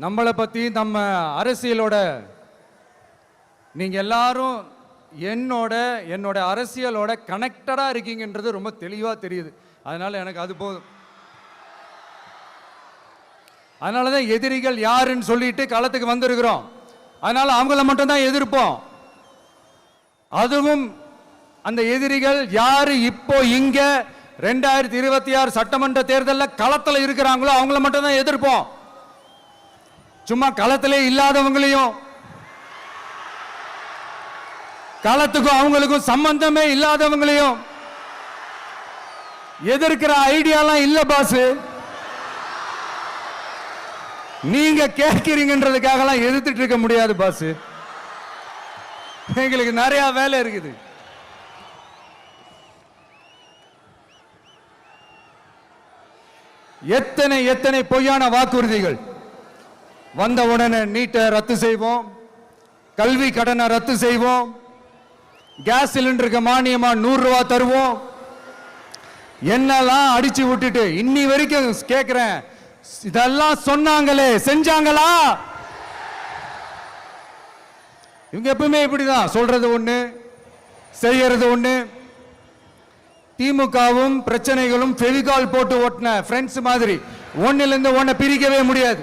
நம்மளை பற்றி நம்ம அரசியலோட நீங்கள் எல்லாரும் என்னோட அரசியலோட கனெக்டடாக இருக்கீங்கன்றது ரொம்ப தெளிவாக தெரியுது. அதனால் எனக்கு அது போதும். அதனால தான் எதிரிகள் யாருன்னு சொல்லிட்டு களத்துக்கு வந்திருக்கிறோம். அதனால் அவங்கள மட்டும்தான் எதிர்ப்போம். அதுவும் அந்த எதிரிகள் யாரு இப்போ இங்க 2026 சட்டமன்ற தேர்தலில் களத்தில் இருக்கிறாங்களோ அவங்கள மட்டும் தான் எதிர்ப்போம். சும்மா களத்திலே இல்லாதவங்களையும் களத்துக்கும் அவங்களுக்கும் சம்பந்தமே இல்லாதவங்களையும் எதிர்க்கிற ஐடியாலாம் இல்ல பாஸ். நீங்க கேட்கிறீங்கன்றதுக்காகலாம் எதிர்த்துட்டு இருக்க முடியாது பாஸ். எங்களுக்கு நிறைய வேலை இருக்குது. எத்தனை பொய்யான வாக்குறுதிகள். வந்த உடனே நீட்டை ரத்து செய்வோம், கல்வி கடனை ரத்து செய்வோம், கேஸ் சிலிண்டருக்கு மானியமா 100 ரூபாய் தருவோம், என்னெல்லாம் அடிச்சு விட்டுட்டு இன்னி வரைக்கும் கேட்கிறேன், இதெல்லாம் சொன்னாங்களே செஞ்சாங்களா? இவங்க எப்பவுமே இப்படிதான், சொல்றது ஒண்ணு செய்யறது ஒண்ணு. திமுகவும் பிரச்சனைகளும் ஃபெவிகால் போட்டு ஓட்டின ஃப்ரெண்ட்ஸ் மாதிரி ஒன்னிலிருந்து ஒன்னை பிரிக்கவே முடியாது.